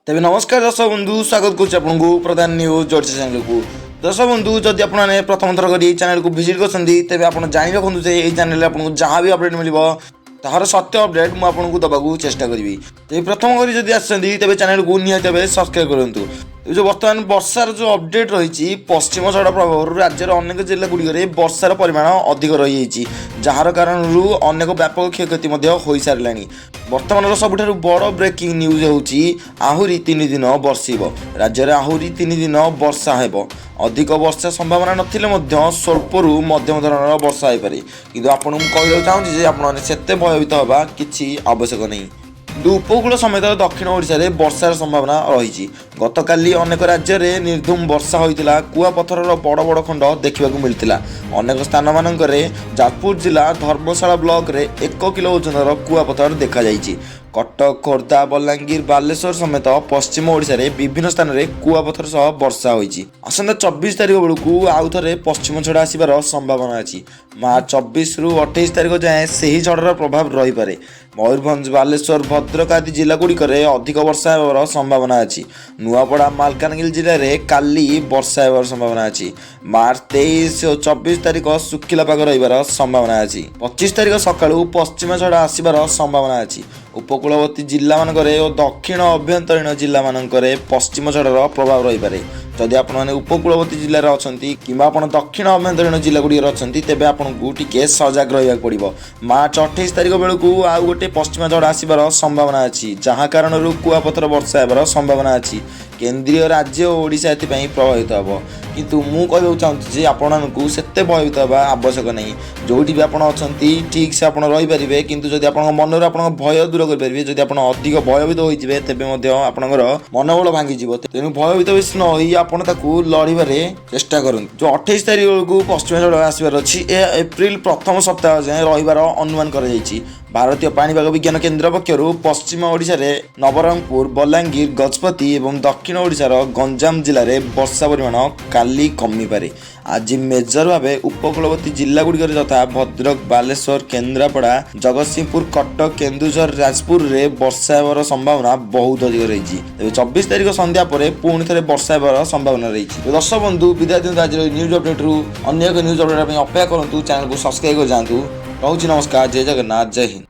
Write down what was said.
तेज नमस्कार दर्शक बंधु स्वागत करुँ प्रधान न्यूज जोड़े चैनल को। दर्शक बंधु जदि आपने प्रथम थर कर चैनल को विजिट कर आप जाणी रखुँ ये चैनल आपको जहाँ भी अपडेट मिल तार सत्य अपडेट मुझे दबाक चेष्टा करी। तो प्रथम करी जब आसती तेज चैनल को निहत सब्सक्राइब करूँ। जो बर्तमान वर्षार जो अपडेट रही पश्चिम झड़ प्रभाव राज्यर अनेक जिला गुड़िक वर्षार परिमाण अधिक रही जार कारण अनेक व्यापक क्षयक्षति हो सारा। बर्तमान सबुठ बड़ ब्रेकिंग न्यूज होची आहरी 3 दिन बर्षिब राज्य में आहरी 3 दिन वर्षा हेब। अधिक वर्षा संभावना नथिले मध्य स्वल्परू मध्यम धरणर वर्षा हो पारे किंतु आपको कहना चाहूँगी आपते भयभीत होगा किसी आवश्यक नहीं। उपकूल समेत दक्षिण ओडिशा रे वर्षार संभावना रही। गतकाली अनेक राज्य में निर्धूम वर्षा होता कुआपथर बड़ बड़ खंड देखा मिलता। अनेक स्थान मानक जाजपुर जिला धर्मशाला ब्लॉक रे 1 किलो ओजनर कुआपथर देखा जाइछि। कटक खोर्धा बलांगीर बालेश्वर समेत पश्चिम ओडिशा रे विभिन्न स्थान में कुआपथर सह वर्षा होइछि। आसंता 24 तारिख बेलू आउ थे पश्चिम झड़ आसबार संभावना अच्छी। मार्च 24 रु 28 तारिख जाए से ही झड़र प्रभाव रही पारे। मयूरभंज बालेश्वर भद्रक आदि जिला गुड़िक अधिक वर्षा होवर संभावना अच्छी। नुआपड़ा मालकानगिरी जिले में काली वर्षा होवर संभावना अच्छी। मार्च 23 और 24 तारिख शुखिला पाग रही संभावना अच्छी। 25 तारिख सकाळू पश्चिम झड़ आसबार संभावना अच्छी। उपकूलवर्ती जिला मानक और दक्षिण अभ्यंतरीण जिला मानक पश्चिम झड़र प्रभाव रही पारे। जदि आपने उपकूलवर्ती जिले में अच्छा कि दक्षिण अभ्यंतरीण जिला गुड़िक अच्छा तेज आपको टी सजग रहा पड़ो। मार्च 28 तारिख बेलू आउ गोटे पश्चिम झड़ आसबार संभावना अच्छी जहाँ कारण कुआपथर वर्षा होवर संभावना अच्छी। केंद्रीय राज्य ओडिशा एथपाई प्रभावित हम किंतु मु कहूँ चाहूँगी आपको सेते भयभीत होगा आवश्यक नहीं। जोटी भी आपड़ अच्छा ठीक से आप रहीपर किंतु जब आप मनर आप भय दूर करेंगे जब आप अधिक भयभीत होते तेज आपंकर मनोबल भांगी तेणु भयभीत बेसी न आपको लड़े चेष्टा करूँ। जो 28 तारिख बेलू पश्चिम झड़ आसबार अच्छी एप्रिल प्रथम सप्ताह जाए रही अनुमान कर भारतीय पाणीपाग विज्ञान केन्द्र पक्षर पश्चिम ओडिशा रे नवरंगपुर बलांगीर गजपति और दक्षिण ओडिशार गंजाम जिले में वर्षा परिमाण काली कमी पारे। आज मेजर भाव उपकूलवर्ती जिला गुड़िक यथा भद्रक बालेश्वर केन्द्रापड़ा जगतसिंहपुर कटक केन्दुझर जाजपुर रे वर्षा होवर संभावना बहुत अधिक रही। तेज 24 तारिख संध्या पर पुणी थे वर्षा होवर संभावना रही। तो दर्शक बंधु विदाय दिखाते आज न्यूज अपडेट रु अन्य एक न्यूज अपडेट अपेक्षा करूँ। चैनल को सब्सक्राइब कर जातु। रोची नमस्कार जय जगन्नाथ जय हिंद।